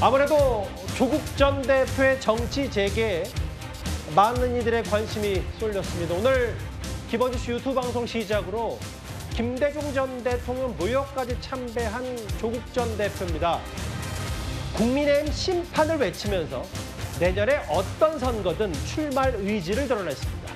아무래도 조국 전 대표의 정치 재개에 많은 이들의 관심이 쏠렸습니다. 오늘 기본 이슈 유튜브 방송 시작으로 김대중 전 대통령 무효까지 참배한 조국 전 대표입니다. 국민의힘 심판을 외치면서 내년에 어떤 선거든 출마할 의지를 드러냈습니다.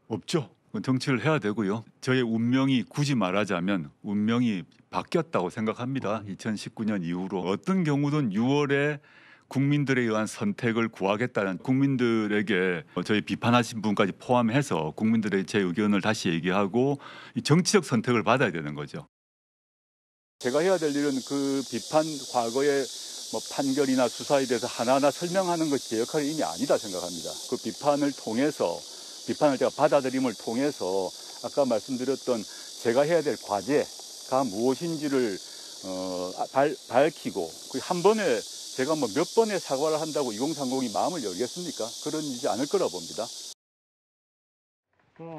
없죠. 정치를 해야 되고요. 저의 운명이 굳이 말하자면 운명이 바뀌었다고 생각합니다. 2019년 이후로 어떤 경우든 6월에 국민들에 의한 선택을 구하겠다는 국민들에게 저희 비판하신 분까지 포함해서 국민들의 제 의견을 다시 얘기하고 이 정치적 선택을 받아야 되는 거죠. 제가 해야 될 일은 그 비판 과거의 판결이나 수사에 대해서 하나하나 설명하는 것이 제 역할이 이미 아니다 생각합니다. 그 비판을 통해서 비판을 제가 받아들임을 통해서 아까 말씀드렸던 제가 해야 될 과제가 무엇인지를 밝히고 한 번에 제가 몇 번의 사과를 한다고 2030이 마음을 열겠습니까? 그러지 않을 거라 봅니다.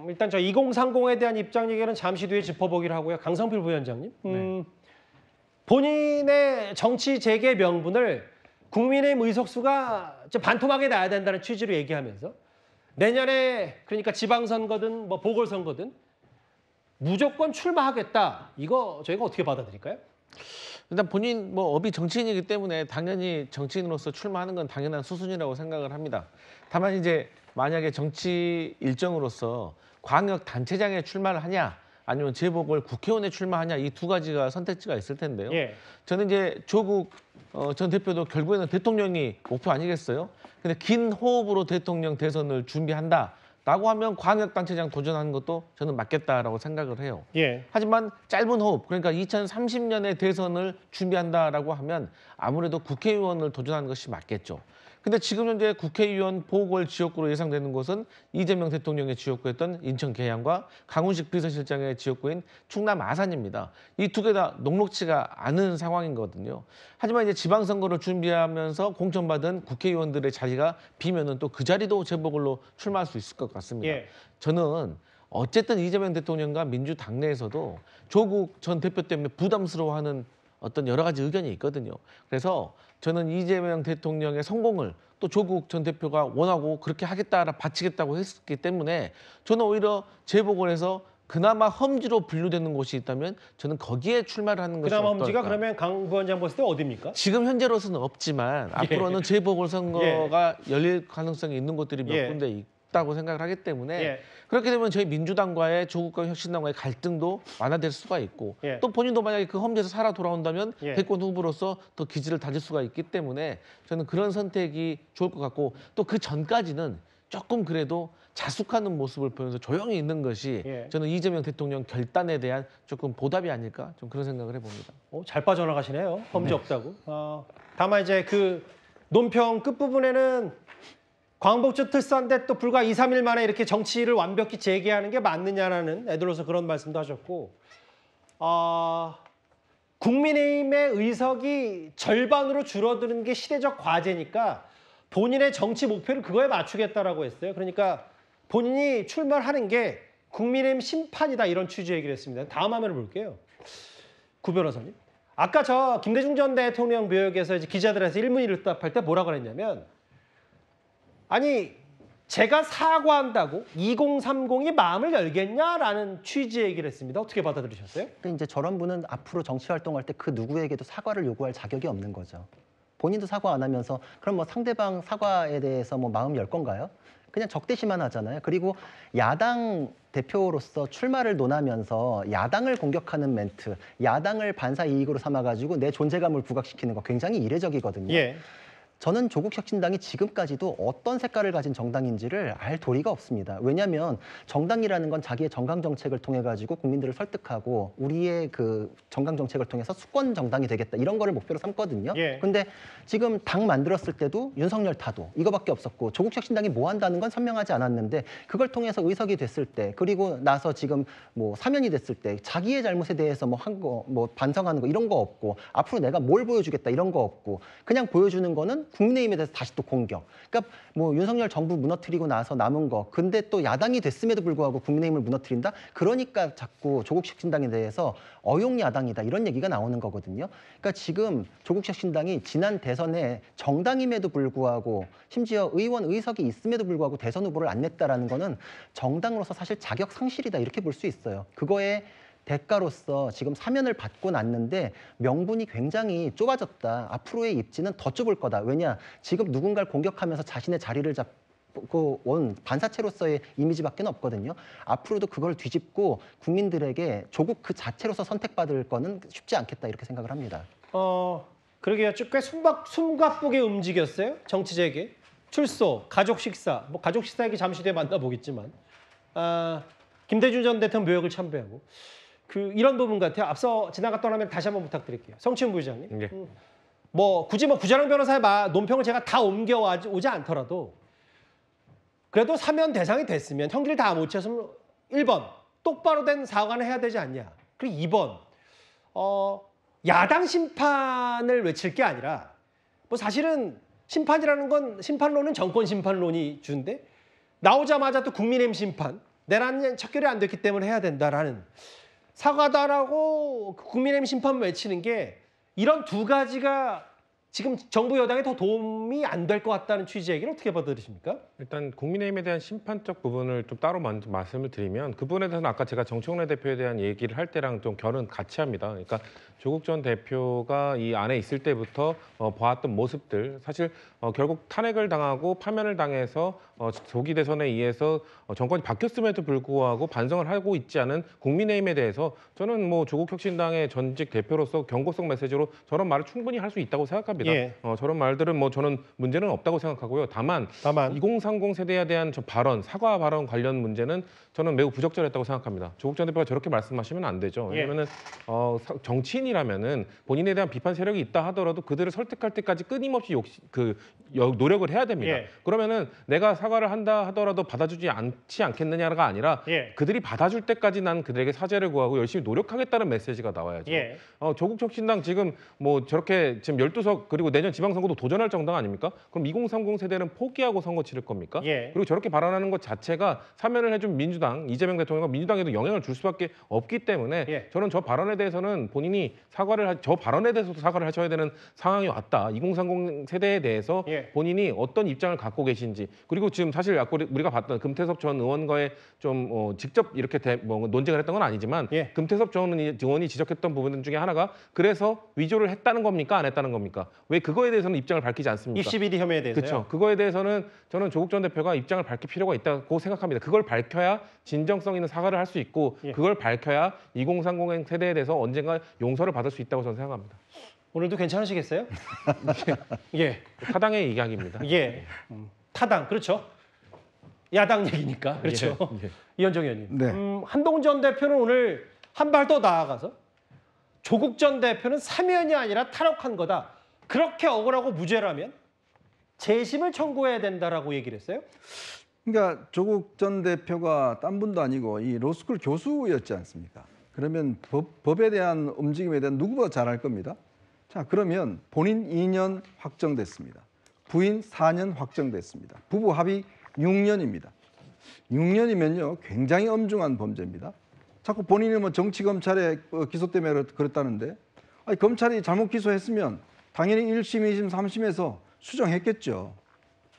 일단 저 2030에 대한 입장 얘기는 잠시 뒤에 짚어보기로 하고요. 강성필 부위원장님. 본인의 정치 재개 명분을 국민의힘 의석수가 반토막에 나야 된다는 취지로 얘기하면서 내년에 그러니까 지방선거든 보궐선거든 무조건 출마하겠다. 이거 저희가 어떻게 받아들일까요? 일단 본인 업이 정치인이기 때문에 당연히 정치인으로서 출마하는 건 당연한 수순이라고 생각을 합니다. 다만 이제 만약에 정치 일정으로서 광역 단체장에 출마를 하냐 아니면 재보궐 국회의원에 출마하냐 이 두 가지가 선택지가 있을 텐데요. 예. 저는 이제 조국 전 대표도 결국에는 대통령이 목표 아니겠어요? 근데 긴 호흡으로 대통령 대선을 준비한다라고 하면 광역단체장 도전하는 것도 저는 맞겠다라고 생각을 해요. 예. 하지만 짧은 호흡, 그러니까 2030년에 대선을 준비한다라고 하면 아무래도 국회의원을 도전하는 것이 맞겠죠. 근데 지금 현재 국회의원 보궐 지역구로 예상되는 곳은 이재명 대통령의 지역구였던 인천 계양과 강훈식 비서실장의 지역구인 충남 아산입니다. 이 두 개 다 녹록치가 않은 상황이거든요. 하지만 이제 지방선거를 준비하면서 공천받은 국회의원들의 자리가 비면은 또 그 자리도 재보궐로 출마할 수 있을 것 같습니다. 예. 저는 어쨌든 이재명 대통령과 민주당 내에서도 조국 전 대표 때문에 부담스러워하는 어떤 여러 가지 의견이 있거든요. 그래서 저는 이재명 대통령의 성공을 또 조국 전 대표가 원하고 그렇게 하겠다라 바치겠다고 했기 때문에 저는 오히려 재보궐에서 그나마 험지로 분류되는 곳이 있다면 저는 거기에 출마를 하는 것이 그나마 어떨까. 험지가 그러면 강 부원장 봤을 때 어디입니까? 지금 현재로서는 없지만 앞으로는 재보궐선거가 열릴 가능성이 있는 곳들이 몇 군데 있다고 생각을 하기 때문에 그렇게 되면 저희 민주당과의 조국과 혁신당과의 갈등도 완화될 수가 있고 또 본인도 만약에 그 험지에서 살아 돌아온다면 대권 후보로서 더 기지를 다질 수가 있기 때문에 저는 그런 선택이 좋을 것 같고 또 그 전까지는 조금 그래도 자숙하는 모습을 보면서 조용히 있는 것이 저는 이재명 대통령 결단에 대한 조금 보답이 아닐까 좀 그런 생각을 해봅니다. 잘 빠져나가시네요. 험지 없다고. 다만 이제 그 논평 끝부분에는 광복절 특사인데 또 불과 2, 3일 만에 이렇게 정치를 완벽히 재개하는 게 맞느냐라는 애들로서 그런 말씀도 하셨고 국민의힘의 의석이 절반으로 줄어드는 게 시대적 과제니까 본인의 정치 목표를 그거에 맞추겠다라고 했어요. 그러니까 본인이 출마를 하는 게 국민의힘 심판이다 이런 취지 얘기를 했습니다. 다음 화면을 볼게요. 구 변호사님. 아까 저 김대중 전 대통령 묘역에서 이제 기자들한테 일문일답할 때 뭐라고 그랬냐면 아니 제가 사과한다고 2030이 마음을 열겠냐라는 취지의 얘기를 했습니다. 어떻게 받아들이셨어요? 근데 이제 저런 분은 앞으로 정치 활동할 때 그 누구에게도 사과를 요구할 자격이 없는 거죠. 본인도 사과 안 하면서 그럼 상대방 사과에 대해서 마음 열 건가요? 그냥 적대시만 하잖아요. 그리고 야당 대표로서 출마를 논하면서 야당을 공격하는 멘트, 야당을 반사 이익으로 삼아가지고 내 존재감을 부각시키는 거 굉장히 이례적이거든요. 저는 조국혁신당이 지금까지도 어떤 색깔을 가진 정당인지를 알 도리가 없습니다. 왜냐하면 정당이라는 건 자기의 정강 정책을 통해 가지고 국민들을 설득하고 우리의 그 정강 정책을 통해서 수권 정당이 되겠다 이런 거를 목표로 삼거든요. 근데 지금 당 만들었을 때도 윤석열 타도 이거밖에 없었고 조국혁신당이 뭐 한다는 건 선명하지 않았는데 그걸 통해서 의석이 됐을 때 그리고 나서 지금 사면이 됐을 때 자기의 잘못에 대해서 반성하는 거 이런 거 없고 앞으로 내가 뭘 보여주겠다 이런 거 없고 그냥 보여주는 거는 국민의힘에 대해서 다시 또 공격. 그러니까 뭐 윤석열 정부 무너뜨리고 나서 남은 거. 근데 또 야당이 됐음에도 불구하고 국민의힘을 무너뜨린다. 그러니까 자꾸 조국혁신당에 대해서 어용야당이다 이런 얘기가 나오는 거거든요. 그러니까 지금 조국혁신당이 지난 대선에 정당임에도 불구하고 심지어 의원 의석이 있음에도 불구하고 대선 후보를 안 냈다라는 거는 정당으로서 사실 자격 상실이다 이렇게 볼 수 있어요. 그거에 대가로서 지금 사면을 받고 났는데 명분이 굉장히 좁아졌다. 앞으로의 입지는 더 좁을 거다. 왜냐? 지금 누군가를 공격하면서 자신의 자리를 잡고 온 반사체로서의 이미지밖에 없거든요. 앞으로도 그걸 뒤집고 국민들에게 조국 그 자체로서 선택받을 거는 쉽지 않겠다 이렇게 생각을 합니다. 그러게요. 꽤 숨가쁘게 움직였어요. 정치 재개, 출소, 가족 식사. 뭐 가족 식사 얘기 잠시 뒤에 만나보겠지만 김대중 전 대통령 묘역을 참배하고 이런 부분 같아요. 앞서 지나갔던 화면 다시 한번 부탁드릴게요. 성치훈 부의장님. 네. 굳이 구자랑 변호사의 논평을 제가 다 옮겨오지 않더라도 그래도 사면 대상이 됐으면 형기를 다 못 쳤으면 1번 똑바로 된 사과는 해야 되지 않냐. 그리고 2번 야당 심판을 외칠 게 아니라 뭐 사실은 심판이라는 건 심판론은 정권 심판론이 주인데 나오자마자 또 국민의힘 심판 내란 척결이 안 됐기 때문에 해야 된다라는 사과다라고 국민의힘 심판 외치는 게 이런 두 가지가 지금 정부 여당에 더 도움이 안 될 것 같다는 취지의 얘기를 어떻게 받아들이십니까? 일단 국민의힘에 대한 심판적 부분을 좀 따로 먼저 말씀을 드리면 그 부분에 대해서는 아까 제가 정청래 대표에 대한 얘기를 할 때랑 좀 결은 같이 합니다. 그러니까 조국 전 대표가 이 안에 있을 때부터 보았던 모습들 사실 결국 탄핵을 당하고 파면을 당해서 조기 대선에 의해서 정권이 바뀌었음에도 불구하고 반성을 하고 있지 않은 국민의힘에 대해서 저는 뭐 조국 혁신당의 전직 대표로서 경고성 메시지로 저런 말을 충분히 할 수 있다고 생각합니다. 예. 저런 말들은 뭐 저는 문제는 없다고 생각하고요. 다만 2030 세대에 대한 저 발언, 사과 발언 관련 문제는 저는 매우 부적절했다고 생각합니다. 조국 전 대표가 저렇게 말씀하시면 안 되죠. 왜냐면은 정치인이라면은 본인에 대한 비판 세력이 있다 하더라도 그들을 설득할 때까지 끊임없이 노력을 해야 됩니다. 예. 그러면은 내가 사과를 한다 하더라도 받아주지 않지 않겠느냐가 아니라 예. 그들이 받아줄 때까지 난 그들에게 사죄를 구하고 열심히 노력하겠다는 메시지가 나와야죠. 예. 조국 혁신당 지금 뭐 저렇게 지금 12석 그리고 내년 지방선거도 도전할 정당 아닙니까? 그럼 2030 세대는 포기하고 선거 치를 겁니까? 예. 그리고 저렇게 발언하는 것 자체가 사면을 해준 민주당, 이재명 대통령과 민주당에도 영향을 줄 수밖에 없기 때문에 예. 저는 저 발언에 대해서는 본인이 저 발언에 대해서도 사과를 하셔야 되는 상황이 왔다. 2030 세대에 대해서 예. 본인이 어떤 입장을 갖고 계신지 그리고 지금 사실 아까 우리가 봤던 금태섭 전 의원과의 좀 직접 이렇게 논쟁을 했던 건 아니지만 예. 금태섭 전 의원이 지적했던 부분 중에 하나가 그래서 위조를 했다는 겁니까? 안 했다는 겁니까? 왜 그거에 대해서는 입장을 밝히지 않습니까? 입시 비리 혐의에 대해서요? 그렇죠. 그거에 대해서는 저는 조국 전 대표가 입장을 밝힐 필요가 있다고 생각합니다. 그걸 밝혀야 진정성 있는 사과를 할 수 있고 예. 그걸 밝혀야 2030 세대에 대해서 언젠가 용서를 받을 수 있다고 저는 생각합니다. 오늘도 괜찮으시겠어요? 예. 타당의 이야기입니다. 예. 타당, 그렇죠. 야당 얘기니까. 그렇죠. 예. 이현정 의원님. 네. 한동훈 전 대표는 오늘 한 발 더 나아가서 조국 전 대표는 사면이 아니라 탈옥한 거다. 그렇게 억울하고 무죄라면 재심을 청구해야 된다라고 얘기를 했어요. 그러니까 조국 전 대표가 딴 분도 아니고 이 로스쿨 교수였지 않습니까? 그러면 법에 대한 움직임에 대한 누구보다 잘 알 겁니다. 자, 그러면 본인 2년 확정됐습니다. 부인 4년 확정됐습니다. 부부 합의 6년입니다. 6년이면요 굉장히 엄중한 범죄입니다. 자꾸 본인이 뭐 정치 검찰에 기소 때문에 그랬다는데 아니, 검찰이 잘못 기소했으면 당연히 1심, 2심, 3심에서 수정했겠죠.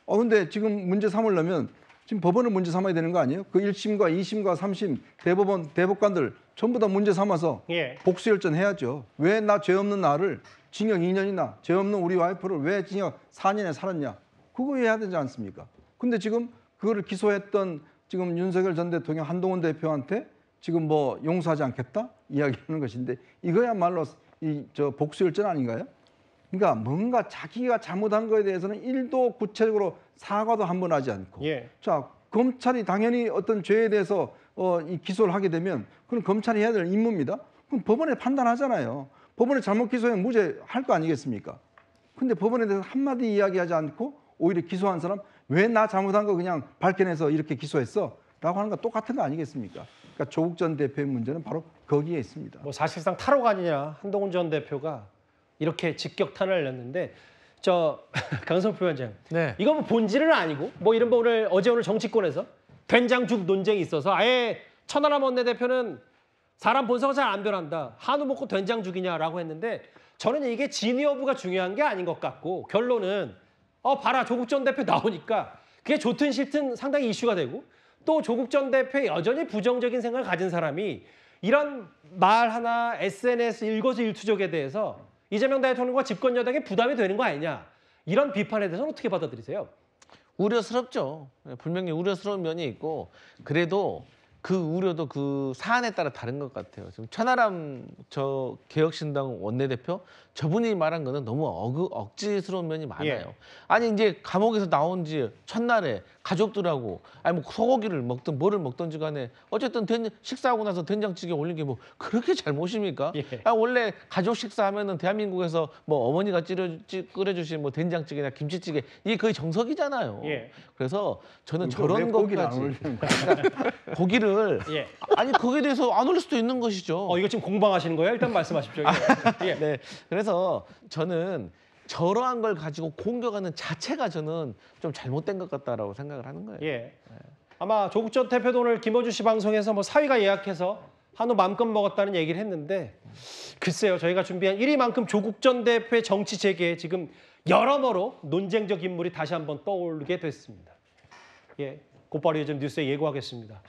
근데 지금 문제 삼으려면 지금 법원을 문제 삼아야 되는 거 아니에요? 그 1심과 2심과 3심 대법원 대법관들 전부 다 문제 삼아서 예. 복수열전 해야죠. 왜 나 죄 없는 나를 징역 2년이나 죄 없는 우리 와이프를 왜 징역 4년에 살았냐? 그거 해야 되지 않습니까? 근데 지금 그거를 기소했던 지금 윤석열 전 대통령 한동훈 대표한테 지금 뭐 용서하지 않겠다 이야기하는 것인데 이거야말로 복수열전 아닌가요? 그러니까 뭔가 자기가 잘못한 거에 대해서는 1도 구체적으로 사과도 한 번 하지 않고 예. 자 검찰이 당연히 어떤 죄에 대해서 이 기소를 하게 되면 그럼 검찰이 해야 될 임무입니다. 그럼 법원에 판단하잖아요. 법원에 잘못 기소하면 무죄 할 거 아니겠습니까? 근데 법원에 대해서 한마디 이야기하지 않고 오히려 기소한 사람 왜 나 잘못한 거 그냥 밝혀내서 이렇게 기소했어? 라고 하는 거 똑같은 거 아니겠습니까? 그러니까 조국 전 대표의 문제는 바로 거기에 있습니다. 사실상 탈옥 아니냐 한동훈 전 대표가 이렇게 직격탄을 냈는데 강성표 위원장. 네. 이거 뭐 본질은 아니고 뭐 이른바 오늘 정치권에서 된장죽 논쟁이 있어서 아예 천하람 원내대표는 사람 본성은 잘 안 변한다. 한우 먹고 된장죽이냐라고 했는데 저는 이게 진위 여부가 중요한 게 아닌 것 같고 결론은 봐라 조국 전 대표 나오니까 그게 좋든 싫든 상당히 이슈가 되고 또 조국 전 대표의 여전히 부정적인 생각을 가진 사람이 이런 말 하나 SNS 일거수일투족에 대해서 이재명 대통령과 집권 여당에 부담이 되는 거 아니냐. 이런 비판에 대해서는 어떻게 받아들이세요? 우려스럽죠. 분명히 우려스러운 면이 있고 그래도 그 우려도 그 사안에 따라 다른 것 같아요. 지금 천하람 개혁신당 원내대표 저분이 말한 거는 너무 억지스러운 면이 많아요. 예. 아니 이제 감옥에서 나온 지 첫날에 가족들하고 아니 뭐 소고기를 먹든 뭐를 먹든지 간에 어쨌든 식사하고 나서 된장찌개 올린 게 뭐 그렇게 잘못입니까? 예. 원래 가족 식사하면은 대한민국에서 뭐 어머니가 끓여주신 뭐 된장찌개나 김치찌개 이게 거의 정석이잖아요. 예. 그래서 저는 왜 저런 고기를 안 것까지 올리는 거야? 고기를 예. 아니 거기에 대해서 안 올릴 수도 있는 것이죠. 이거 지금 공방하시는 거예요? 일단 말씀하십시오. 예. 네, 그래서 저는 저러한 걸 가지고 공격하는 자체가 저는 좀 잘못된 것 같다라고 생각을 하는 거예요. 예. 아마 조국 전 대표도 오늘 김어준 씨 방송에서 뭐 사위가 예약해서 한우 마음껏 먹었다는 얘기를 했는데 글쎄요. 저희가 준비한 1위만큼 조국 전 대표의 정치 재개에 지금 여러모로 논쟁적 인물이 다시 한번 떠오르게 됐습니다. 예, 곧바로 요즘 뉴스에 예고하겠습니다.